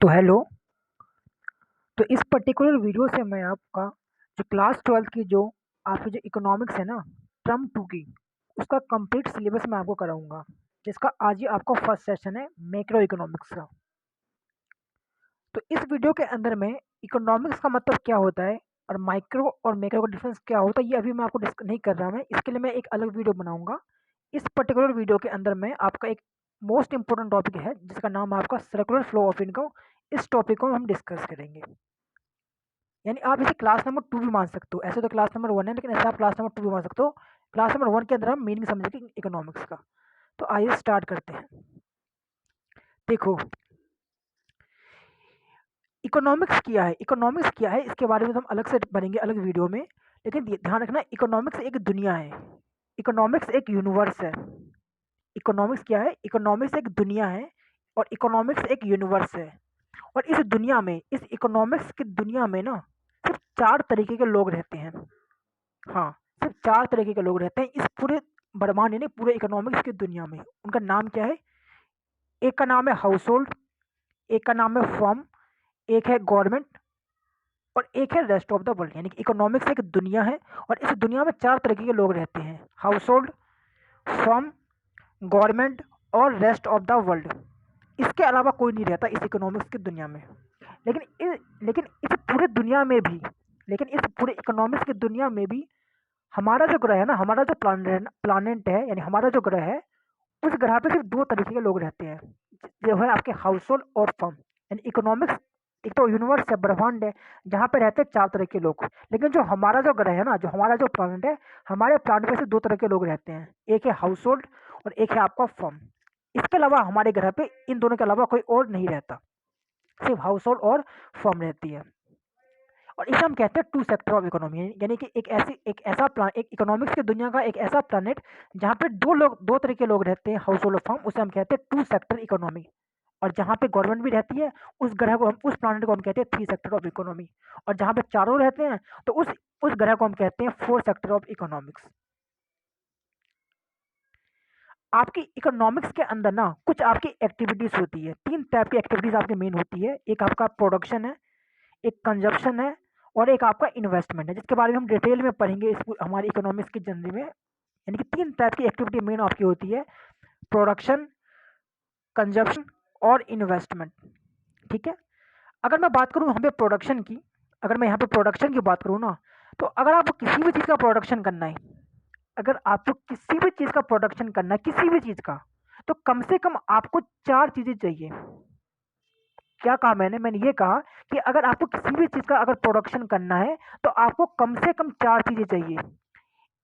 तो हेलो। तो इस पर्टिकुलर वीडियो से मैं आपका जो क्लास 12 की जो आपकी जो इकोनॉमिक्स है ना, टर्म 2 की, उसका कंप्लीट सिलेबस मैं आपको कराऊंगा, जिसका आज ही आपका फर्स्ट सेशन है मैक्रो इकोनॉमिक्स का। तो इस वीडियो के अंदर में इकोनॉमिक्स का मतलब क्या होता है और माइक्रो और मैक्रो का डिफरेंस क्या होता है, ये अभी मैं आपको डिस्कस नहीं कर रहा। मैं इसके लिए मैं एक अलग वीडियो बनाऊंगा। इस पर्टिकुलर वीडियो के अंदर में आपका एक मोस्ट इंपॉर्टेंट टॉपिक है जिसका नाम है आपका सर्कुलर फ्लो ऑफ इनकम। इस टॉपिक को हम डिस्कस करेंगे। यानी आप इसे क्लास नंबर 2 भी मान सकते हो। ऐसे तो क्लास नंबर 1 है, लेकिन ऐसे आप क्लास नंबर 2 भी मान सकते हो। क्लास नंबर 1 के अंदर हम मीनिंग समझेंगे इकोनॉमिक्स का। तो आइए स्टार्ट करते हैं। देखो, इकोनॉमिक्स क्या है इसके बारे में तो हम अलग से बनेंगे अलग वीडियो में। लेकिन ध्यान रखना, इकोनॉमिक्स एक दुनिया है, इकोनॉमिक्स एक यूनिवर्स है। इकोनॉमिक्स क्या है? इकोनॉमिक्स एक दुनिया है और इकोनॉमिक्स एक यूनिवर्स है। और इस दुनिया में, इस इकोनॉमिक्स की दुनिया में ना, सिर्फ 4 तरीके के लोग रहते हैं। हाँ, सिर्फ 4 तरीके के लोग रहते हैं इस पूरे ब्रह्मांड यानी पूरे इकोनॉमिक्स की दुनिया में। उनका नाम क्या है? एक का नाम है हाउस होल्ड, एक का नाम है फर्म, एक है गवर्नमेंट और एक है रेस्ट ऑफ द वर्ल्ड। यानी कि इकोनॉमिक्स एक दुनिया है और इस दुनिया में 4 तरीके के लोग रहते हैं: हाउस होल्ड, फर्म, गवर्नमेंट और रेस्ट ऑफ द वर्ल्ड। इसके अलावा कोई नहीं रहता इस इकोनॉमिक्स की दुनिया में। लेकिन इस पूरे दुनिया में भी, लेकिन इस पूरे इकोनॉमिक्स की दुनिया में भी हमारा जो ग्रह है ना, हमारा जो प्लानेट है यानी हमारा जो ग्रह है, उस ग्रह पे सिर्फ 2 तरीके के लोग रहते हैं, जो है आपके हाउस होल्ड और फर्म। यानी इकोनॉमिक्स एक तो यूनिवर्स है, ब्रह्मांड है, जहाँ पे रहते हैं 4 तरह के लोग। लेकिन जो हमारा जो ग्रह है ना, जो हमारा जो प्लानेट है, हमारे प्लानेट पे सिर्फ 2 तरह के लोग रहते हैं, एक है हाउस होल्ड और एक है आपका फर्म। इसके अलावा हमारे ग्रह पे इन दोनों के अलावा कोई और नहीं रहता, सिर्फ हाउस होल्ड और फर्म रहती है। और इसे हम कहते हैं टू सेक्टर ऑफ इकोनॉमी। यानी कि एक इकोनॉमिक्स की दुनिया का एक ऐसा प्लानिट जहाँ पे 2 तरह के लोग रहते हैं, हाउस होल्ड और फर्म, उसे हम कहते हैं टू सेक्टर इकोनॉमी। और जहाँ पे गवर्नमेंट भी रहती है, उस ग्रह को हम, उस प्लानिट को हम कहते हैं 3 सेक्टर ऑफ इकोनॉमी। और जहाँ पे चारों रहते हैं, तो उस ग्रह को हम कहते हैं 4 सेक्टर ऑफ इकोनॉमिक्स। आपकी इकोनॉमिक्स के अंदर ना कुछ आपकी एक्टिविटीज होती है, 3 टाइप की एक्टिविटीज आपकी मेन होती है। एक आपका प्रोडक्शन है, एक कंजप्शन है और एक आपका इन्वेस्टमेंट है, जिसके बारे में हम डिटेल में पढ़ेंगे इस हमारी इकोनॉमिक्स की जर्नी में। यानी कि 3 टाइप की एक्टिविटी मेन आपकी होती है: प्रोडक्शन, कंजप्शन और इन्वेस्टमेंट। ठीक है। अगर मैं बात करूँ यहाँ पे प्रोडक्शन की, अगर मैं यहाँ पे प्रोडक्शन की बात करूँ ना, तो अगर आपको किसी भी चीज़ का प्रोडक्शन करना है, अगर आपको किसी भी चीज़ का प्रोडक्शन करना है, किसी भी चीज़ का, तो कम से कम आपको 4 चीज़ें चाहिए। क्या कहा मैंने ये कहा कि अगर आपको किसी भी चीज़ का अगर प्रोडक्शन करना है, तो आपको कम से कम 4 चीज़ें चाहिए।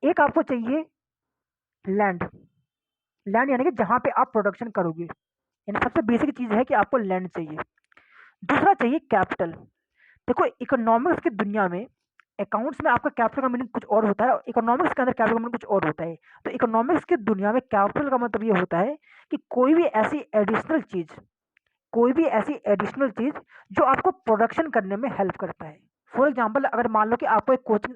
एक आपको चाहिए लैंड, लैंड यानी कि जहाँ पे आप प्रोडक्शन करोगे, यानी सबसे बेसिक चीज़ है कि आपको लैंड चाहिए। दूसरा चाहिए कैपिटल। देखो, इकोनॉमिक्स की दुनिया में अकाउंट्स में आपका कैपिटल का मीनिंग कुछ और होता है और इकोनॉमिक्स के अंदर कैपिटल का मीनिंग कुछ और होता है। तो इकोनॉमिक्स की दुनिया में कैपिटल का मतलब ये होता है कि कोई भी ऐसी एडिशनल चीज़ जो आपको प्रोडक्शन करने में हेल्प करता है। फॉर एग्जांपल, अगर मान लो कि आपको एक कोचिंग,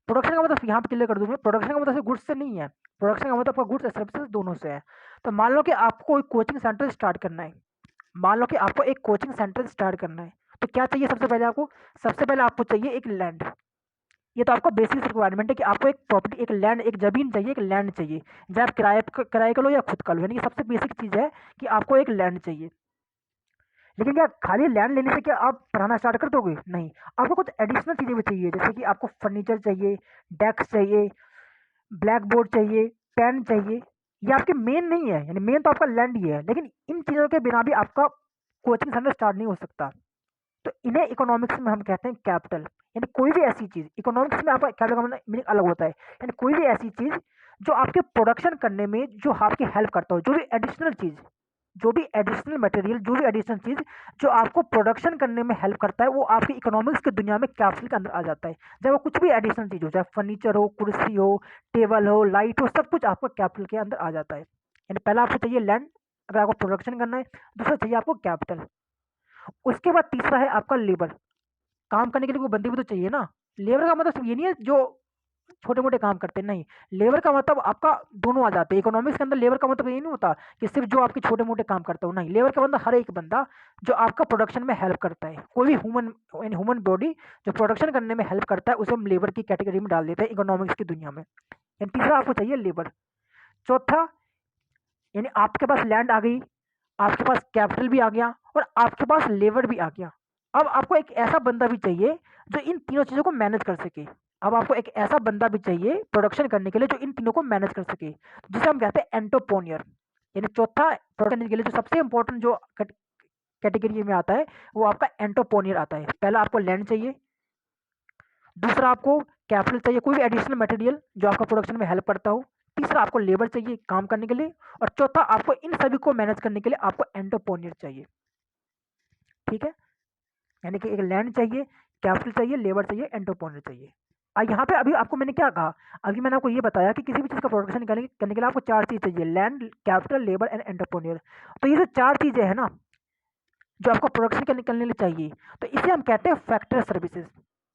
प्रोडक्शन का मतलब यहाँ पे क्लियर कर दूँ मैं, प्रोडक्शन का मतलब सिर्फ गुड्स से नहीं है, प्रोडक्शन का मतलब आपका गुड्स और सर्विसेज दोनों से है। तो मान लो कि आपको एक कोचिंग सेंटर स्टार्ट करना है, मान लो कि आपको एक कोचिंग सेंटर स्टार्ट करना है, तो क्या चाहिए सबसे पहले आपको? सबसे पहले आपको चाहिए एक लैंड। ये तो आपका बेसिक रिक्वायरमेंट है कि आपको एक प्रॉपर्टी, एक लैंड, एक जमीन चाहिए, एक लैंड चाहिए, चाहे आप किराए का लो या खुद का लो। यानी कि सबसे बेसिक चीज़ है कि आपको एक लैंड चाहिए। लेकिन क्या खाली लैंड लेने से क्या आप पढ़ाना स्टार्ट कर दोगे? नहीं, आपको कुछ एडिशनल चीज़ें भी चाहिए, जैसे कि आपको फर्नीचर चाहिए, डेस्क चाहिए, ब्लैक बोर्ड चाहिए, पेन चाहिए। ये आपके मेन नहीं है, यानी मेन तो आपका लैंड ही है, लेकिन इन चीज़ों के बिना भी आपका कोचिंग सेंटर स्टार्ट नहीं हो सकता। तो इन्हें इकोनॉमिक्स में हम कहते हैं कैपिटल। यानी कोई भी ऐसी चीज़, इकोनॉमिक्स में आपका कैपिटल का मीनिंग अलग होता है, यानी कोई भी ऐसी चीज़ जो आपके प्रोडक्शन करने में जो आपकी हेल्प करता हो, जो भी एडिशनल चीज़, जो भी एडिशनल मटेरियल, जो भी एडिशनल चीज़ जो आपको प्रोडक्शन करने में हेल्प करता है, वो आपकी इकोनॉमिक्स की दुनिया में कैपिटल के अंदर आ जाता है। चाहे वो कुछ भी एडिशनल चीज़ हो, चाहे फर्नीचर हो, कुर्सी हो, टेबल हो, लाइट हो, सब कुछ आपको कैपिटल के अंदर आ जाता है। यानी पहला आपको चाहिए लैंड अगर आपको प्रोडक्शन करना है, दूसरा चाहिए आपको कैपिटल, उसके बाद तीसरा है आपका लेबर। काम करने के लिए कोई बंदे भी तो चाहिए ना। लेबर का मतलब ये नहीं है जो छोटे मोटे काम करते हैं, नहीं। लेबर का मतलब आपका दोनों आ जाते हैं। इकोनॉमिक्स के अंदर लेबर का मतलब ये नहीं होता कि सिर्फ जो आपके छोटे मोटे काम करता हो, नहीं। लेबर का मतलब हर एक बंदा जो आपका प्रोडक्शन में हेल्प करता है। कोई भी ह्यूमन बॉडी जो प्रोडक्शन करने में हेल्प करता है, उसे हम लेबर की कैटेगरी में डाल देते हैं इकोनॉमिक्स की दुनिया में। यानी तीसरा आपको चाहिए लेबर। चौथा, यानी आपके पास लैंड आ गई, आपके पास कैपिटल भी आ गया और आपके पास लेबर भी आ गया। अब आपको एक ऐसा बंदा भी चाहिए जो इन तीनों चीज़ों को मैनेज कर सके। अब आपको एक ऐसा बंदा भी चाहिए प्रोडक्शन करने के लिए जो इन तीनों को मैनेज कर सके, जिसे हम कहते हैं एंटरप्रेन्योर। यानी चौथा प्रोडक्शन करने के लिए जो सबसे इंपॉर्टेंट जो कैटेगरी में आता है, वो आपका एंटरप्रेन्योर आता है। पहला आपको लैंड चाहिए, दूसरा आपको कैपिटल चाहिए, कोई भी एडिशनल मटेरियल जो आपका प्रोडक्शन में हेल्प करता हो, तीसरा आपको लेबर चाहिए काम करने के लिए, और चौथा आपको इन सभी को मैनेज करने के लिए आपको एंटरप्रेन्योर चाहिए। ठीक है, यानी कि एक लैंड चाहिए, कैपिटल चाहिए, लेबर चाहिए, एंटरप्रेन्योर चाहिए। यहाँ पे अभी आपको मैंने क्या कहा, अभी मैंने आपको ये बताया कि किसी भी चीज़ का प्रोडक्शन करने के लिए आपको चार चीज़ चाहिए, land, capital, labour and entrepreneur. तो ये जो चार चीज़ें हैं ना, जो आपको प्रोडक्शन करने के लिए चाहिए, तो इसे हम कहते हैं फैक्टर सर्विसेज।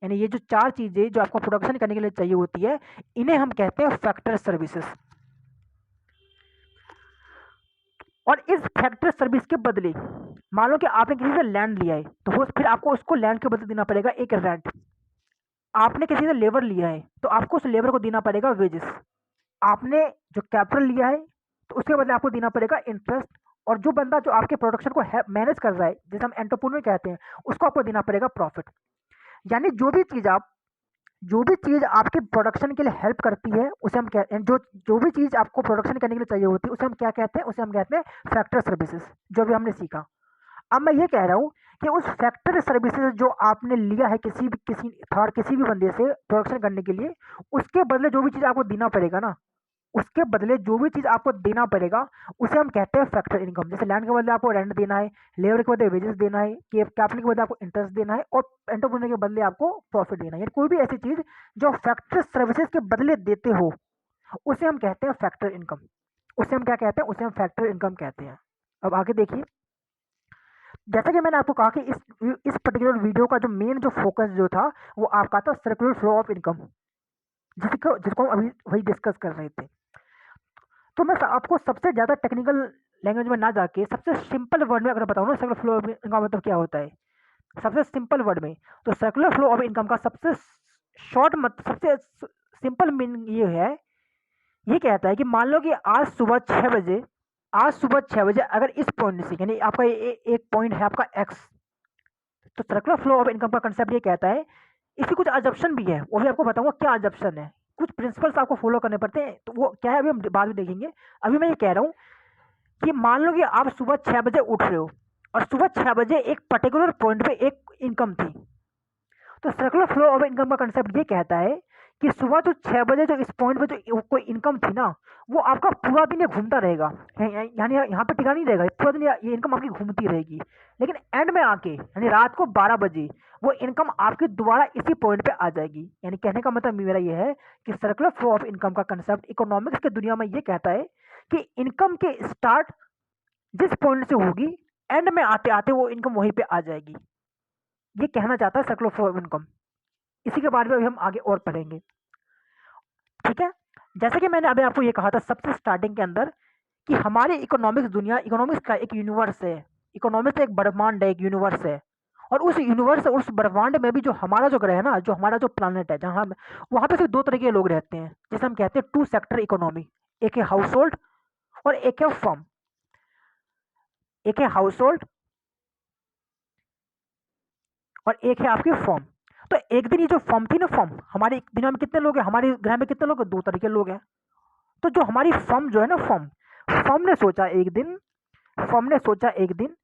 यानी ये जो चार चीज़ें जो आपको प्रोडक्शन करने के लिए चाहिए होती है, इन्हें हम कहते हैं फैक्टर सर्विसेज। और इस फैक्टर सर्विस के बदले मान लो कि आपने किसी से लैंड लिया है, तो फिर आपको उसको लैंड के बदले देना पड़ेगा एक रेंट। आपने किसी से लेबर लिया है, तो आपको उस लेबर को देना पड़ेगा वेजेस। आपने जो कैपिटल लिया है, तो उसके बदले आपको देना पड़ेगा इंटरेस्ट। और जो बंदा जो आपके प्रोडक्शन को मैनेज कर रहा है, जैसे हम एंटरप्रेन्योर कहते हैं, उसको आपको देना पड़ेगा प्रॉफिट। यानी जो भी चीज़ आपके प्रोडक्शन के लिए हेल्प करती है, उसे हम कहते हैं, जो भी चीज़ आपको प्रोडक्शन करने के लिए चाहिए होती है, उसे हम क्या कहते हैं, उसे हम कहते हैं फैक्टर सर्विसेज, जो भी हमने सीखा। अब मैं ये कह रहा हूँ कि उस फैक्टर सर्विसेज जो आपने लिया है किसी भी बंदे से प्रोडक्शन करने के लिए, उसके बदले जो भी चीज़ आपको देना पड़ेगा ना, उसके बदले जो भी चीज़ आपको देना पड़ेगा, उसे हम कहते हैं फैक्टर इनकम। जैसे लैंड के बदले आपको रेंट देना है, लेबर के बदले वेजेस देना है, कैपिटल के बदले आपको इंटरेस्ट देना है, और एंटरप्रेन्योर के बदले आपको प्रॉफिट देना है। कोई भी ऐसी चीज़ जो फैक्टर सर्विसेज के बदले देते हो, उसे हम कहते हैं फैक्टर इनकम। उसे हम क्या कहते हैं, उसे हम फैक्टर इनकम कहते हैं। अब आगे देखिए, जैसा कि मैंने आपको कहा कि इस पर्टिकुलर वीडियो का जो मेन जो फोकस जो था, वो आपका था सर्कुलर फ्लो ऑफ इनकम, जिसको हम अभी वही डिस्कस कर रहे थे। तो मैं आपको सबसे ज़्यादा टेक्निकल लैंग्वेज में ना जाके सबसे सिंपल वर्ड में अगर बताऊँ ना, सर्कुलर फ्लो ऑफ इनकम का मतलब क्या होता है, सबसे सिंपल वर्ड में, तो सर्कुलर फ्लो ऑफ इनकम का सबसे सबसे सिंपल मीनिंग ये है, ये कहता है कि मान लो कि आज सुबह 6 बजे अगर इस पॉइंट से, यानी आपका एक पॉइंट है आपका एक्स, तो सर्कुलर फ्लो ऑफ इनकम का कंसेप्ट ये कहता है, इसकी कुछ अजप्शन भी है, वो भी आपको बताऊंगा क्या अजप्शन है। कुछ प्रिंसिपल्स आपको फॉलो करने पड़ते हैं, तो वो क्या है अभी हम बाद में देखेंगे। अभी मैं ये कह रहा हूँ कि मान लो कि आप सुबह 6 बजे उठ रहे हो, और सुबह 6 बजे एक पर्टिकुलर पॉइंट पे एक इनकम थी। तो सर्कुलर फ्लो ऑफ इनकम का कंसेप्ट ये कहता है कि सुबह जो 6 बजे जो इस पॉइंट पे जो कोई इनकम थी ना, वो आपका पूरा दिन ये घूमता रहेगा, यानी यहाँ पे टिका नहीं रहेगा, पूरा दिन ये इनकम आपकी घूमती रहेगी। लेकिन एंड में आके यानी रात को 12 बजे वो इनकम आपकी दोबारा इसी पॉइंट पे आ जाएगी। यानी कहने का मतलब मेरा ये है कि सर्कुलर फ्लो ऑफ इनकम का कंसेप्ट इकोनॉमिक्स की दुनिया में ये कहता है कि इनकम के स्टार्ट जिस पॉइंट से होगी, एंड में आते आते वो इनकम वहीं पे आ जाएगी। ये कहना चाहता है सर्कुलर फ्लो ऑफ इनकम। इसी के बारे में अभी हम आगे और पढ़ेंगे। ठीक है, जैसे कि मैंने अभी आपको ये कहा था सबसे स्टार्टिंग के अंदर कि हमारी इकोनॉमिक्स का एक यूनिवर्स है। इकोनॉमिक्स एक ब्रह्मांड है, एक यूनिवर्स है। और उस यूनिवर्स, उस ब्रह्मांड में भी जो हमारा जो ग्रह है ना, जो हमारा जो प्लानट है, जहाँ वहाँ पे सिर्फ दो तरह के लोग रहते हैं, जिसे हम कहते हैं टू सेक्टर इकोनॉमी। एक है हाउस होल्ड और एक है फर्म। एक है हाउस होल्ड और एक है आपकी फर्म। तो एक दिन ये जो फर्म थी ना, फर्म, हमारी दुनिया में कितने लोग हैं, हमारे ग्रह में कितने लोग हैं, दो तरह के लोग हैं। तो जो हमारी फर्म जो है ना, फर्म ने सोचा एक दिन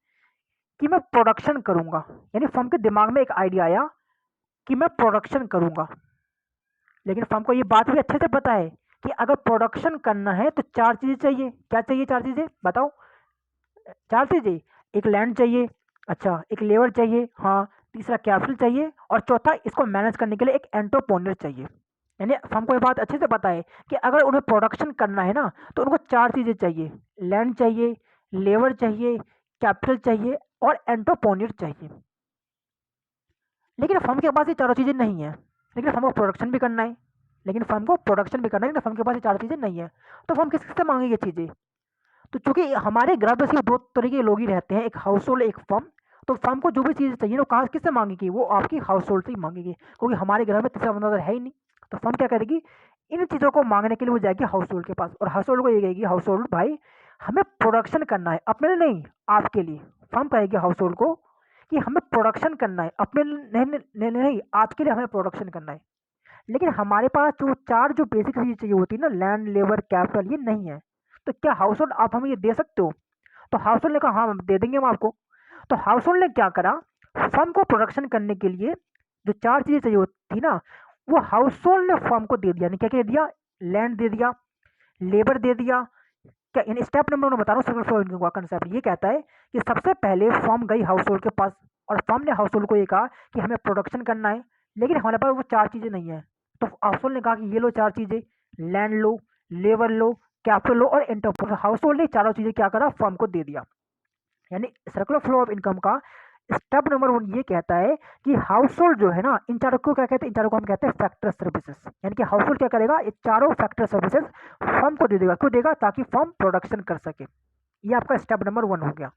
कि मैं प्रोडक्शन करूंगा। यानी फर्म के दिमाग में एक आइडिया आया कि मैं प्रोडक्शन करूंगा। लेकिन फर्म को ये बात भी अच्छे से पता है कि अगर प्रोडक्शन करना है तो चार चीजें चाहिए। क्या चाहिए, चार चीजें बताओ। चार चीजें, एक लैंड चाहिए, अच्छा, एक लेबर चाहिए, हाँ, तीसरा कैपिटल चाहिए, और चौथा इसको मैनेज करने के लिए एक एंटरप्रेन्योर चाहिए। यानी हमको ये बात अच्छे से पता है कि अगर उन्हें प्रोडक्शन करना है ना, तो उनको चार चीज़ें चाहिए, लैंड चाहिए, लेबर चाहिए, कैपिटल चाहिए और एंटरप्रेन्योर चाहिए। लेकिन फर्म के पास ये चारों चीज़ें नहीं है, लेकिन फर्म को प्रोडक्शन भी करना है, लेकिन फर्म को प्रोडक्शन भी करना है, लेकिन फर्म के पास ये 4 चीज़ें नहीं है, तो फर्म किससे मांगेगी ये चीज़ें? तो चूंकि हमारे घर में सिर्फ 2 तरह के लोग ही रहते हैं, एक हाउस होल्ड, एक फर्म। तो फर्म को जो भी चीज़ चाहिए ना, कहाँ किससे मांगेगी? वो आपकी हाउस होल्ड से ही मांगेगी, क्योंकि हमारे घर में तीसरा बंदा तो है ही नहीं। तो फर्म क्या करेगी? इन चीज़ों को मांगने के लिए वो जाएगी हाउस होल्ड के पास, और हाउस होल्ड को ये कहेगी, हाउस होल्ड भाई हमें प्रोडक्शन करना है, अपने लिए नहीं आपके लिए। फर्म कहेगी हाउस होल्ड को कि हमें प्रोडक्शन करना है, अपने लिए नहीं, आपके लिए हमें प्रोडक्शन करना है। लेकिन हमारे पास जो 4 जो बेसिक चीज़ चाहिए होती है ना, लैंड, लेबर, कैपिटल, ये नहीं है। तो क्या हाउस होल्ड आप हमें ये दे सकते हो? तो हाउस होल्ड ने कहा हाँ दे देंगे हम आपको। तो हाउस होल्ड ने क्या करा? फर्म को प्रोडक्शन करने के लिए जो 4 चीज़ें चाहिए होती थी ना, वो हाउस होल्ड ने फर्म को दे दिया। क्या क्या दे दिया? लैंड दे दिया, लेबर दे दिया। क्या इन स्टेप नंबर में बता रहा हूँ, सर्कुलर फ्लो इनकम का कंसेप्ट ये कहता है कि सबसे पहले फर्म गई हाउस होल्ड के पास, और फर्म ने हाउस होल्ड को ये कहा कि हमें प्रोडक्शन करना है, लेकिन हमारे पास वो 4 चीज़ें नहीं है। तो हाउस होल्ड ने कहा कि ये लो 4 चीज़ें, लैंड लो, लेबर लो, कैपिटल लो और एंटरप्राइज। हाउस होल्ड ने चारों चीज़ें क्या करा? फर्म को दे दिया। यानी सर्कुलर फ्लो ऑफ इनकम का स्टेप नंबर 1 ये कहता है कि हाउस होल्ड जो है ना, इन चारों को क्या कहते हैं? इन चारों को हम कहते हैं फैक्टर सर्विसेज। यानी कि हाउस होल्ड क्या करेगा? ये चारों फैक्टर सर्विसेज फर्म को दे देगा। क्यों देगा? ताकि फर्म प्रोडक्शन कर सके। ये आपका स्टेप नंबर 1 हो गया।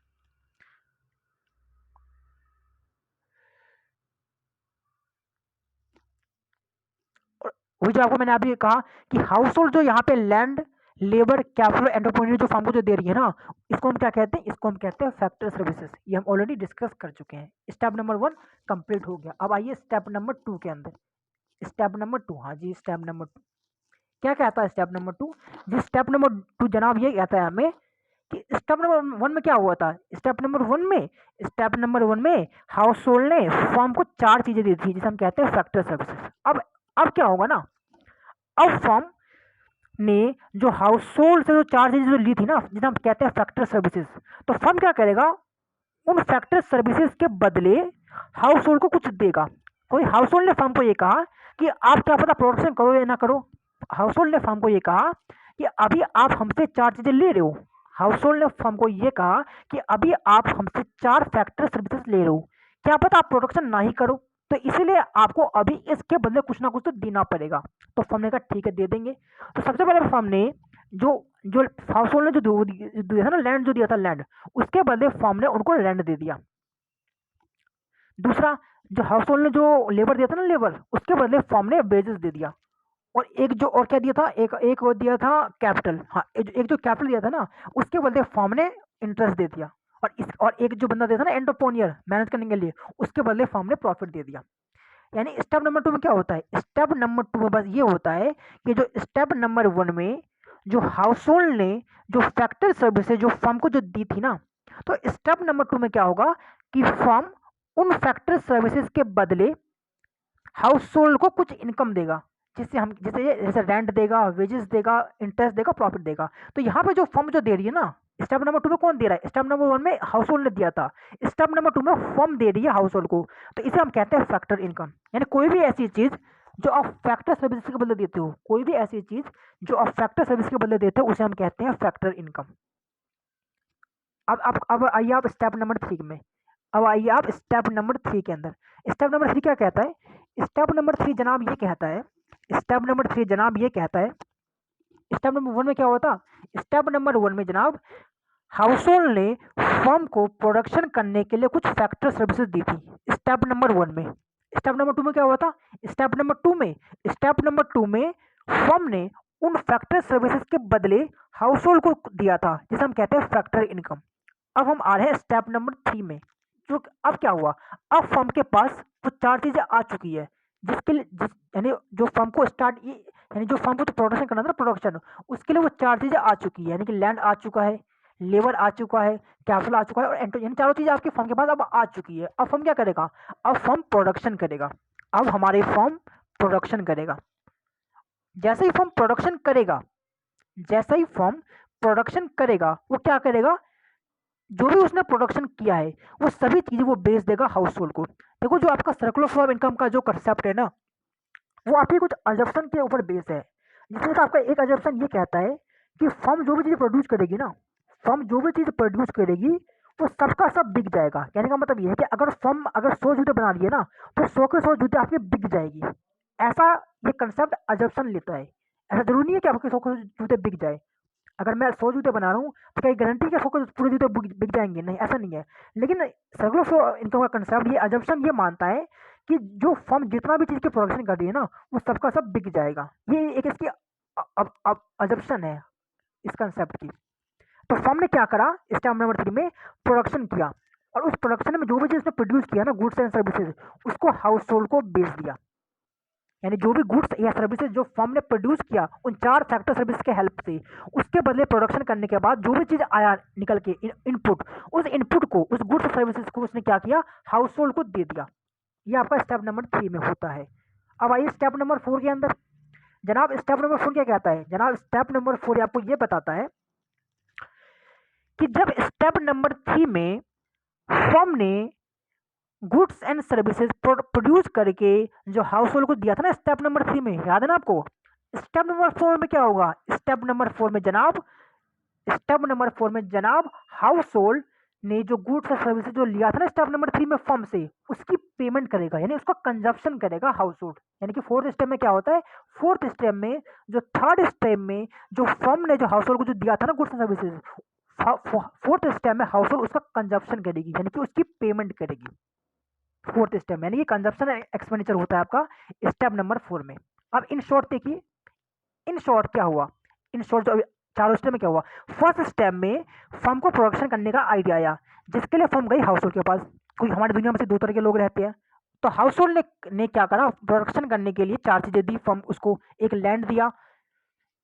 और वही जो आपको मैंने अभी कहा कि हाउस होल्ड जो यहाँ पे लैंड, लेबर, कैपिटल, एंटरप्रेन्योर जो फर्म को जो दे रही है ना, इसको हम क्या कहते हैं? इसको हम कहते हैं फैक्टर सर्विसेज। ये हम ऑलरेडी डिस्कस कर चुके हैं। स्टेप नंबर 1 कंप्लीट हो गया। अब आइए स्टेप नंबर 2 के अंदर। स्टेप नंबर 2, हाँ जी, स्टेप नंबर 2 क्या कहता है? स्टेप नंबर 2, जी स्टेप नंबर 2 जनाब ये कहता है हमें कि स्टेप नंबर 1 में क्या हुआ था? स्टेप नंबर 1 में हाउस होल्ड ने फर्म को 4 चीजें दी थी, जिसे हम कहते हैं फैक्टर सर्विसेज। अब क्या होगा ना, अब फर्म ने जो हाउस होल्ड से जो 4 चीजें जो ली थी ना, जिसे हम कहते हैं फैक्टर सर्विसेज, तो फर्म क्या करेगा? उन फैक्टर सर्विसेज के बदले हाउस होल्ड को कुछ देगा। कोई हाउस होल्ड ने फर्म को ये कहा कि आप क्या पता प्रोडक्शन करो या ना करो। हाउस होल्ड ने फर्म को ये कहा कि अभी आप हमसे 4 चीजें ले रहे हो। हाउस होल्ड ने फर्म को ये कहा कि अभी आप हमसे 4 फैक्टर सर्विसेज ले रहे हो, क्या पता आप प्रोडक्शन ना ही करो, तो इसीलिए आपको अभी इसके बदले कुछ ना कुछ तो देना पड़ेगा। तो फर्म ने कहा ठीक है दे देंगे। तो सबसे पहले फर्म ने जो जो हाउस होल्ड ने जो दिया था ना, लैंड जो दिया था, लैंड, उसके बदले फर्म ने उनको लैंड दे दिया। दूसरा, जो हाउस होल्ड ने जो लेबर दिया था ना, लेबर, उसके बदले फर्म ने वेजेस दे दिया। और एक जो और क्या दिया था? एक वो दिया था कैपिटल। हाँ, एक जो कैपिटल दिया था ना, उसके बदले फर्म ने इंटरेस्ट दे दिया। और एक जो बंदा दिया था ना, एंटरप्रेन्योर, मैनेज करने के लिए, उसके बदले फर्म ने प्रॉफिट दे दिया। यानी स्टेप नंबर 2 में क्या होता है? स्टेप नंबर 2 में बस ये होता है कि जो स्टेप नंबर 1 में जो हाउस होल्ड ने जो फैक्टर सर्विसेज जो फर्म को जो दी थी ना, तो स्टेप नंबर 2 में क्या होगा कि फर्म उन फैक्टर सर्विसेज के बदले हाउस होल्ड को कुछ इनकम देगा, जिससे हम जैसे रेंट देगा, वेजेस देगा, इंटरेस्ट देगा, प्रॉफिट देगा। तो यहाँ पे जो फर्म जो दे रही है ना, स्टेप नंबर 2 में कौन दे रहा है? स्टेप नंबर 1 में हाउस होल्ड ने दिया था, स्टेप नंबर 2 में फर्म दे रही है हाउस होल्ड को। तो इसे हम कहते हैं फैक्टर इनकम। यानी कोई भी ऐसी चीज जो आप फैक्टर सर्विस के बदले देते हो, कोई भी ऐसी चीज जो आप फैक्टर सर्विस के बदले देते हो, उसे हम कहते हैं फैक्टर इनकम। अब आइए आप स्टेप नंबर 3 में। अब आइए आप स्टेप नंबर 3 के अंदर। स्टेप नंबर 3 क्या कहता है? स्टेप नंबर 3 जनाब ये कहता है, स्टेप नंबर 3 जनाब ये कहता है, स्टेप नंबर 1 में क्या हुआ था? स्टेप नंबर 1 में जनाब हाउस होल्ड ने फर्म को प्रोडक्शन करने के लिए कुछ फैक्टर सर्विसेज दी थी, स्टेप नंबर 1 में। स्टेप नंबर 2 में क्या हुआ था? स्टेप नंबर 2 में फर्म ने उन फैक्टर सर्विसेज के बदले हाउस होल्ड को दिया था, जिसे हम कहते हैं फैक्टर इनकम। अब हम आ रहे हैं स्टेप नंबर 3 में। जो अब क्या हुआ? अब फर्म के पास वो 4 चीजें आ चुकी है, जिसके लिए यानी जो फर्म को यानी जो फर्म को तो प्रोडक्शन करना था ना, प्रोडक्शन, उसके लिए वो 4 चीजें आ चुकी है। यानी कि लैंड आ चुका है, लेबर आ चुका है, कैपिटल आ चुका है, और यानी चारों चीजें आपके फर्म के पास अब आ चुकी है। अब फर्म क्या करेगा? अब फर्म प्रोडक्शन करेगा। अब हमारे फर्म प्रोडक्शन करेगा। जैसे ही फर्म प्रोडक्शन करेगा, जैसे ही फर्म प्रोडक्शन करेगा, वो क्या करेगा? जो भी उसने प्रोडक्शन किया है, वो सभी चीजें वो बेच देगा हाउस होल्ड को। देखो, जो आपका सर्कुलर फ्लो ऑफ इनकम का जो कंसेप्ट है ना, वो आपकी कुछ अजम्पशन के ऊपर बेस है। जिसमें से आपका एक अजम्पशन ये कहता है कि फर्म जो भी चीज़ प्रोड्यूस करेगी ना, फर्म जो भी चीज़ प्रोड्यूस करेगी, वो सबका सब बिक जाएगा। कहने का मतलब ये है कि अगर फर्म अगर 100 जूते बना रही है ना, तो 100 के 100 जूते आपके बिक जाएगी। ऐसा ये कंसेप्ट अजम्पशन लेता है। ऐसा ज़रूरी नहीं है कि आपके 100 जूते बिक जाए। अगर मैं 100 जूते बना रहा हूँ तो क्या गारंटी क्या 100 पूरे जूते बिक जाएंगे? नहीं, ऐसा नहीं है। लेकिन सर्कुलर फ्लो इनकम का कंसेप्ट, ये अजम्पशन ये मानता है कि जो फर्म जितना भी चीज़ की प्रोडक्शन कर रही है ना, वो सबका सब बिक जाएगा। ये एक इसकी अजम्पशन है इस कंसेप्ट की। तो फर्म ने क्या करा, स्टेप नंबर 3 में प्रोडक्शन किया, और उस प्रोडक्शन में जो भी चीज़ उसने प्रोड्यूस किया ना, गुड्स एंड सर्विसेज, उसको हाउस होल्ड को बेच दिया। यानी जो भी गुड्स या सर्विसेज जो फर्म ने प्रोड्यूस किया उन 4 फैक्टर सर्विस के हेल्प से, उसके बदले प्रोडक्शन करने के बाद जो भी चीज़ आया निकल के इनपुट, उस इनपुट को, उस गुड्स सर्विसेज को उसने क्या किया, हाउस होल्ड को दे दिया। ये आपका स्टेप नंबर 3 में होता है। अब आइए स्टेप नंबर 4 के अंदर। जनाब स्टेप नंबर 4 क्या कहता है? जनाब स्टेप नंबर 4 आपको ये बताता है कि जब स्टेप नंबर 3 में फर्म ने गुड्स एंड सर्विसेज प्रोड्यूस करके जो हाउस होल्ड को दिया था ना स्टेप नंबर 3 में, याद है ना आपको? स्टेप नंबर 4 में क्या होगा? स्टेप नंबर 4 में जनाब, स्टेप नंबर 4 में जनाब हाउस होल्ड ने जो गुड्स और सर्विसेज जो लिया था ना स्टेप नंबर 3 में फर्म से, उसकी पेमेंट करेगा, यानी उसका कंजप्शन करेगा हाउस होल्ड। यानी कि फोर्थ स्टेप में क्या होता है? फोर्थ स्टेप में जो थर्ड स्टेप में जो फर्म ने जो हाउस होल्ड को जो दिया था ना goods and services, fourth step में हाउस होल्ड उसका कंजप्शन करेगी, यानी कि उसकी पेमेंट करेगी फोर्थ स्टेप में। यानी कि कंजप्शन एक्सपेंडिचर होता है आपका स्टेप नंबर 4 में। अब इन शॉर्ट देखिए, इन शॉर्ट क्या हुआ, इन शॉर्ट जो चारों स्टेप में क्या हुआ? फर्स्ट स्टेप में फर्म को प्रोडक्शन करने का आइडिया आया, जिसके लिए फर्म गई हाउस होल्ड के पास। कोई हमारी दुनिया में से दो तरह के लोग रहते हैं, तो हाउस होल्ड ने क्या करा, प्रोडक्शन करने के लिए 4 चीजें दी फर्म उसको। एक लैंड दिया,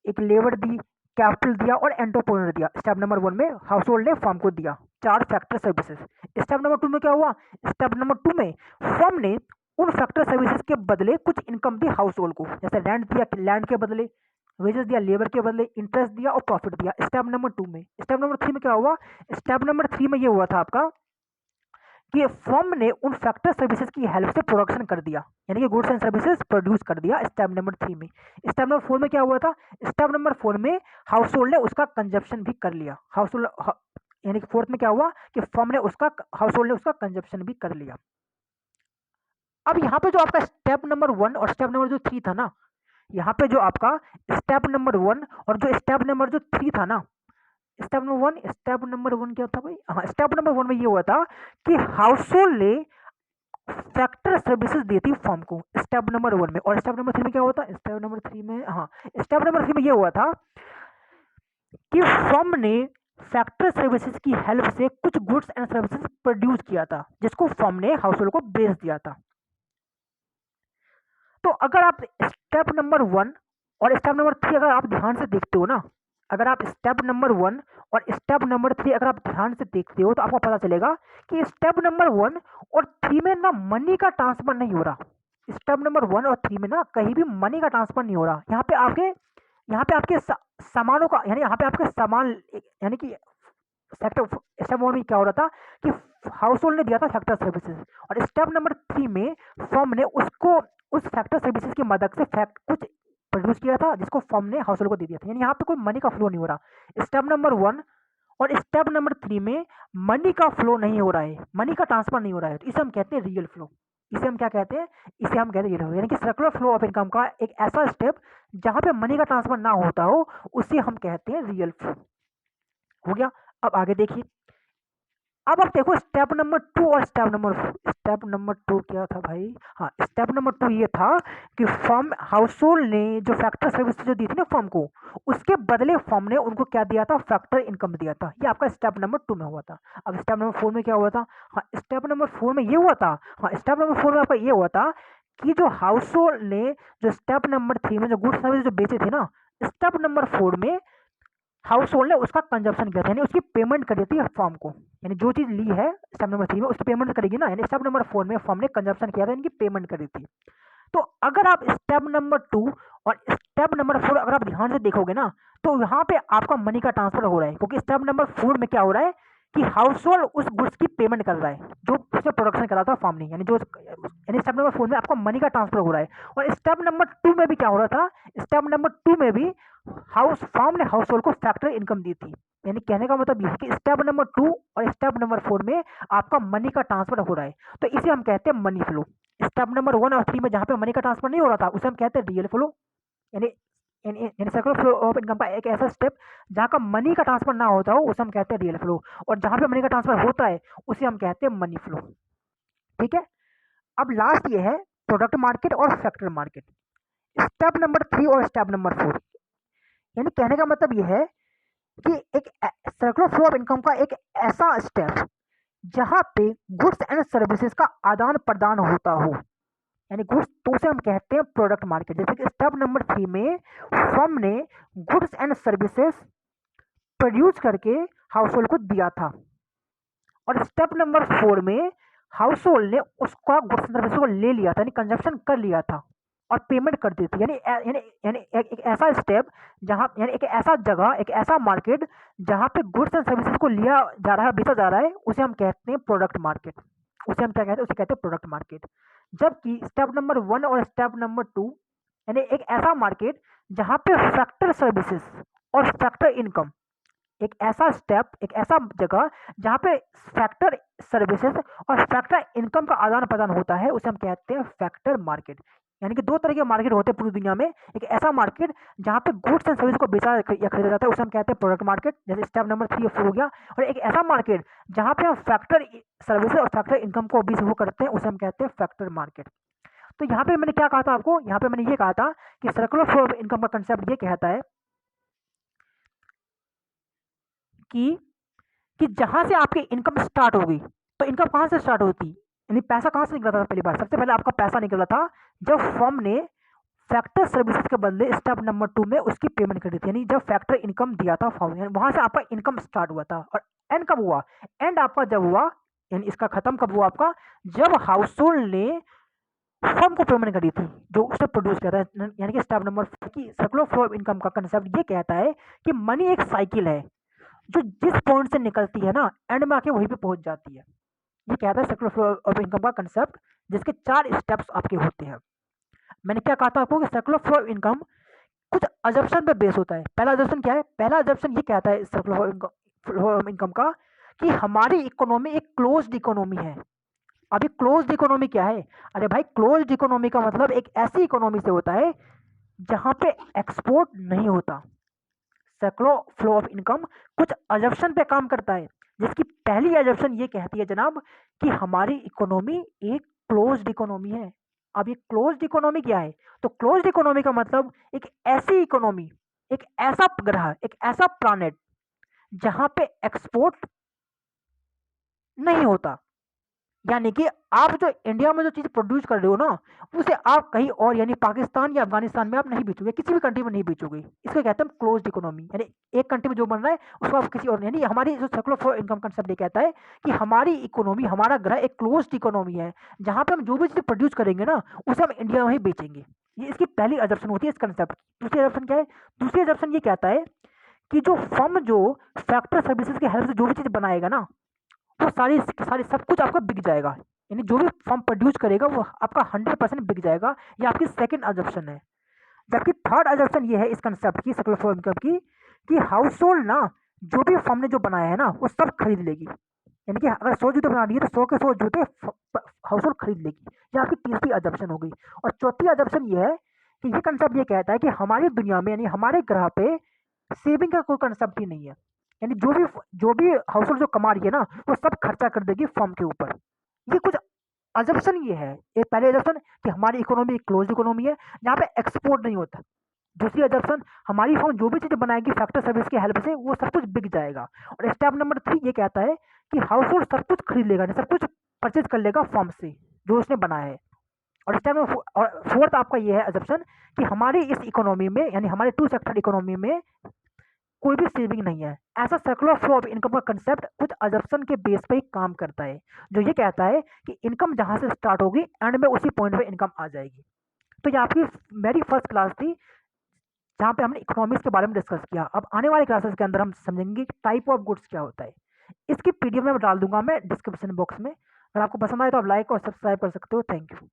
एक लेबर दी, कैपिटल दिया और एंटरप्रेन्योर दिया। स्टेप नंबर 1 में हाउस होल्ड ने फर्म को दिया 4 फैक्टर सर्विसेज। स्टेप नंबर 2 में क्या हुआ? स्टेप नंबर 2 में फर्म ने उन फैक्टर सर्विसेज के बदले कुछ इनकम दी हाउस होल्ड को, जैसे रेंट दिया लैंड के बदले, वेजेस दिया लेबर के बदले, इंटरेस्ट दिया और प्रॉफिट दिया। स्टेप नंबर 2 में। स्टेप नंबर 3 में क्या हुआ? स्टेप नंबर 3 में ये हुआ था आपका कि फर्म ने उन फैक्टर सर्विसेज की हेल्प से प्रोडक्शन कर दिया, यानी कि गुड्स एंड सर्विसेज प्रोड्यूस कर दिया स्टेप नंबर 3 में। स्टेप नंबर 4 में क्या हुआ था? स्टेप नंबर 4 में हाउस होल्ड ने उसका कंजप्शन भी कर लिया। हाउस होल्ड यानी कि फोर्थ में क्या हुआ कि फर्म ने उसका, हाउस होल्ड ने उसका कंजप्शन भी कर लिया। अब यहाँ पे जो आपका स्टेप नंबर 1 और स्टेप नंबर जो 3 था ना, यहाँ पे जो आपका स्टेप नंबर 1 और जो स्टेप नंबर जो 3 था ना, स्टेप नंबर वन क्या था भाई? हाँ, स्टेप नंबर 1 में ये हुआ था कि हाउस होल्ड ने फैक्टर सर्विसेज दी थी फर्म को स्टेप नंबर 1 में। और स्टेप नंबर 3 में क्या हुआ था? स्टेप नंबर 3 में, हाँ, स्टेप नंबर 3 में ये हुआ था कि फर्म ने फैक्टर सर्विसेज की हेल्प से कुछ गुड्स एंड सर्विसेज प्रोड्यूस किया था, जिसको फर्म ने हाउस होल्ड को बेच दिया था। तो अगर आप स्टेप नंबर 1 और स्टेप नंबर 3 अगर आप ध्यान से देखते हो ना, अगर आप स्टेप नंबर 1 और स्टेप नंबर 3 अगर आप ध्यान से देखते हो, तो आपको पता चलेगा कि स्टेप नंबर 1 और 3 में ना मनी का ट्रांसफर नहीं हो रहा। स्टेप नंबर 1 और 3 में ना कहीं भी मनी का ट्रांसफर नहीं हो रहा। यहाँ पे आपके सामानों का, यानी यहाँ पे आपके सामान, यानी कि सेक्टर स्टेप 1 में क्या हो रहा था कि हाउस होल्ड ने दिया था फैक्टर सर्विसेज, और स्टेप नंबर 3 में फर्म ने उसको उस फैक्टर सर्विसेज की मदद से कुछ प्रोड्यूस किया था, जिसको फर्म ने हाउस होल्ड को दे दिया था। यानी यहाँ पे कोई मनी का फ्लो नहीं हो रहा। स्टेप नंबर 1 और स्टेप नंबर 3 में मनी का फ्लो नहीं हो रहा है, मनी का ट्रांसफर नहीं हो रहा है, तो इसे हम कहते हैं रियल फ्लो। इसे हम क्या कहते हैं? इसे हम कहते हैं रियल फ्लो, यानी कि सर्कुलर फ्लो ऑफ इनकम का एक ऐसा स्टेप जहां पे मनी का ट्रांसफर ना होता हो, उसे हम कहते हैं रियल फ्लो। हो गया। अब आगे देखिए, अब आप देखो स्टेप नंबर 2 और स्टेप नंबर 4। स्टेप नंबर 2 क्या था भाई? हाँ, स्टेप नंबर 2 ये था कि फर्म, हाउस होल्ड ने जो फैक्टर सर्विस जो दी थी ना फर्म को, उसके बदले फर्म ने उनको क्या दिया था? फैक्टर इनकम दिया था। ये आपका स्टेप नंबर 2 में हुआ था। अब स्टेप नंबर 4 में क्या हुआ था? हाँ, स्टेप नंबर 4 में ये हुआ था, हाँ, स्टेप नंबर 4 में आपका ये हुआ था कि जो हाउस होल्ड ने जो स्टेप नंबर 3 में जो गुड्स सर्विस जो बेचे थे ना, स्टेप नंबर 4 में हाउस होल्ड ने उसका कंजप्शन किया था, यानी उसकी पेमेंट करी थी फर्म को। यानी जो चीज ली है स्टेप नंबर 3 में उसकी पेमेंट करेगी ना, यानी स्टेप नंबर 4 में फर्म ने कंजप्शन किया था, इनकी पेमेंट करी थी। तो अगर आप स्टेप नंबर 2 और स्टेप नंबर 4 अगर आप ध्यान से देखोगे ना, तो यहाँ पे आपका मनी का ट्रांसफर हो रहा है, क्योंकि स्टेप नंबर 4 में क्या हो रहा है कि हाउस होल्ड उस गुड्स की पेमेंट कर रहा है जो उसने प्रोडक्शन करा था फर्म ने, यानी स्टेप नंबर 4 में आपका मनी का ट्रांसफर हो रहा है। और स्टेप नंबर 2 में भी क्या हो रहा था? स्टेप नंबर 2 में भी फर्म ने हाउस होल्ड को फैक्टर इनकम दी थी। यानी कहने का मतलब ये है कि स्टेप नंबर 2 और स्टेप नंबर 4 में आपका मनी का ट्रांसफर हो रहा है, तो इसे हम कहते हैं मनी फ्लो। स्टेप नंबर 1 और 3 में जहाँ पे मनी का ट्रांसफर नहीं हो रहा था उसे हम कहते हैं रियल फ्लो। यानी यानी सर्कुलर फ्लो ऑफ इनकम का एक ऐसा स्टेप जहाँ का मनी का ट्रांसफर ना होता हो उसे हम कहते हैं रियल फ्लो, और जहाँ पे मनी का ट्रांसफर होता है उसे हम कहते हैं मनी फ्लो। ठीक है, अब लास्ट ये है प्रोडक्ट मार्केट और फैक्टर मार्केट। स्टेप नंबर 3 और स्टेप नंबर 4, यानी कहने का मतलब ये है कि एक सर्कुलर फ्लो ऑफ इनकम का एक ऐसा स्टेप जहाँ पे गुड्स एंड सर्विसेज का आदान प्रदान होता हो, यानी गुड्स, तो उसे हम कहते हैं प्रोडक्ट मार्केट। जैसे कि स्टेप नंबर 3 में फर्म ने गुड्स एंड सर्विसेज प्रोड्यूस करके हाउस होल्ड को दिया था, और स्टेप नंबर 4 में हाउस होल्ड ने उसका गुड्स एंड सर्विसेज को ले लिया था, यानी कंजप्शन कर लिया था और पेमेंट कर दी थी। यानी यानी यानी एक ऐसा स्टेप जहाँ, यानी एक ऐसा जगह, एक ऐसा मार्केट जहाँ पे गुड्स एंड सर्विसेज को लिया जा रहा है, बेचा जा रहा है, उसे हम कहते हैं प्रोडक्ट मार्केट। उसे हम क्या कहते हैं? उसे कहते हैं प्रोडक्ट मार्केट। जबकि स्टेप नंबर 1 और स्टेप नंबर 2, यानी एक ऐसा मार्केट जहाँ पे फैक्टर सर्विसेज और फैक्टर इनकम, एक ऐसा स्टेप, एक ऐसा जगह जहाँ पे फैक्टर सर्विसेज और फैक्टर इनकम का आदान प्रदान होता है, उसे हम कहते हैं फैक्टर मार्केट। यानी कि दो तरह के मार्केट होते हैं पूरी दुनिया में। एक ऐसा मार्केट जहाँ पे गुड्स एंड सर्विस को बेचा या खरीदा जाता है, उसे हम कहते हैं प्रोडक्ट मार्केट, जैसे स्टेप नंबर 3 और 4 हो गया। और एक ऐसा मार्केट जहाँ पे हम फैक्टर सर्विसेज और फैक्टर इनकम को बीच वो करते हैं, उसे हम कहते हैं फैक्टर मार्केट। तो यहाँ पे मैंने क्या कहा था आपको? यहाँ पे मैंने ये कहा था कि सर्कुलर फ्लो ऑफ इनकम का कंसेप्ट ये कहता है कि जहां से आपकी इनकम स्टार्ट होगी, तो इनकम कहां से स्टार्ट होती, यानी पैसा कहां से निकला था? पहली बार, सबसे पहले आपका पैसा निकला था जब फर्म ने फैक्टर सर्विसेज के बदले स्टेप नंबर 2 में उसकी पेमेंट करी थी, यानी जब फैक्टर इनकम दिया था फर्म ने, वहां से आपका इनकम स्टार्ट हुआ था। और एंड कब हुआ? एंड आपका जब हुआ, यानी इसका खत्म कब हुआ आपका? जब हाउस होल्ड ने फर्म को पेमेंट करी थी जो उसने प्रोड्यूस किया था। यानी कि स्टेप नंबर 4 की सर्कुलर फ्लो ऑफ इनकम का कंसेप्ट ये कहता है कि मनी एक साइकिल है जो जिस पॉइंट से निकलती है ना, एंड में आके वहीं पे पहुंच जाती है। ये कहता है सर्कुलर फ्लो ऑफ इनकम का कंसेप्ट, जिसके 4 स्टेप्स आपके होते हैं। मैंने क्या कहा था आपको कि सर्कुलर फ्लो ऑफ इनकम कुछ अजम्पशन पे बेस होता है। पहला अजम्पशन क्या है? पहला अजम्पशन ये कहता है सर्कुलर फ्लो ऑफ इनकम का कि हमारी इकोनॉमी एक क्लोज्ड इकोनॉमी है। अभी क्लोज्ड इकोनॉमी क्या है? अरे भाई, क्लोज्ड इकोनॉमी का मतलब एक ऐसी इकोनॉमी से होता है जहां पे एक्सपोर्ट नहीं होता। सर्कुलर फ्लो ऑफ इनकम कुछ अजम्पशन पे काम करता है, जिसकी पहली अजम्पशन ये कहती है जनाब कि हमारी इकोनॉमी एक क्लोज्ड इकोनॉमी है। अब ये क्लोज्ड इकोनॉमी क्या है? तो क्लोज्ड इकोनॉमी का मतलब एक ऐसी इकोनॉमी, एक ऐसा ग्रह, एक ऐसा प्लानेट जहां पे एक्सपोर्ट नहीं होता। यानी कि आप जो इंडिया में जो चीज़ प्रोड्यूस कर रहे हो ना, उसे आप कहीं और, यानी पाकिस्तान या अफगानिस्तान में आप नहीं बेचोगे, किसी भी कंट्री में नहीं बेचोगे। इसको कहते हैं क्लोज्ड इकोनॉमी। यानी एक कंट्री में जो बन रहा है उसको आप किसी और, यानी हमारी जो सर्कुलर फ्लो इनकम कंसेप्ट ये कहता है कि हमारी इकोनॉमी, हमारा ग्रह एक क्लोज्ड इकोनॉमी है, जहाँ पे हम जो भी चीज़ प्रोड्यूस करेंगे ना उसे हम इंडिया में ही बेचेंगे। ये इसकी पहली अजम्पशन होती है इस कंसेप्ट की। दूसरी अजम्पशन क्या है? दूसरी अजम्पशन ये कहता है कि जो फर्म जो फैक्टर सर्विसेज की हेल्प से जो भी चीज़ बनाएगा ना, वो सारी सारी सब कुछ आपका बिक जाएगा। यानी जो भी फर्म प्रोड्यूस करेगा वो आपका 100% बिक जाएगा। ये आपकी सेकंड अजम्पशन है। जबकि थर्ड अजम्पशन ये है इस कंसेप्ट की, सर्कुलर फ्लो इनकम की, कि हाउस होल्ड ना जो भी फर्म ने जो बनाया है ना वो सब खरीद लेगी। यानी कि अगर 100 जूते बना दिए तो 100 के 100 जूते हाउस होल्ड खरीद लेगी। ये आपकी तीसरी अजम्पशन हो गई। और चौथी अजम्पशन ये है कि ये कंसेप्ट ये कहता है कि हमारी दुनिया में, यानी हमारे ग्रह पे सेविंग का कोई कंसेप्ट ही नहीं है। यानी जो भी हाउस होल्ड जो कमा रही है ना वो सब खर्चा कर देगी फर्म के ऊपर। ये कुछ अजम्पशन ये है। एक पहले अजम्पशन कि हमारी इकोनॉमी एक क्लोज इकोनॉमी है जहाँ पे एक्सपोर्ट नहीं होता। दूसरी अजम्पशन, हमारी फर्म जो भी चीज़ बनाएगी फैक्टर सर्विस की हेल्प से वो सब कुछ बिक जाएगा। और स्टेप नंबर 3 ये कहता है कि हाउस होल्ड सब कुछ खरीद लेगा, सब कुछ परचेज कर लेगा फर्म से जो उसने बनाया है। और स्टेप नंबर फोर्थ आपका ये है अजम्पशन कि हमारी इस इकोनॉमी में, यानी हमारे 2 सेक्टर इकोनॉमी में कोई भी सेविंग नहीं है। ऐसा सर्कुलर फ्लो ऑफ इनकम का कंसेप्ट कुछ अजम्पशन के बेस पे ही काम करता है, जो ये कहता है कि इनकम जहां से स्टार्ट होगी एंड में उसी पॉइंट पे इनकम आ जाएगी। तो ये आपकी मेरी फर्स्ट क्लास थी जहाँ पे हमने इकोनॉमिक्स के बारे में डिस्कस किया। अब आने वाले क्लासेस के अंदर हम समझेंगे कि टाइप ऑफ गुड्स क्या होता है। इसकी पीडीएफ में डाल दूंगा मैं डिस्क्रिप्शन बॉक्स में। अगर आपको पसंद आए तो आप लाइक और सब्सक्राइब कर सकते हो। Thank you.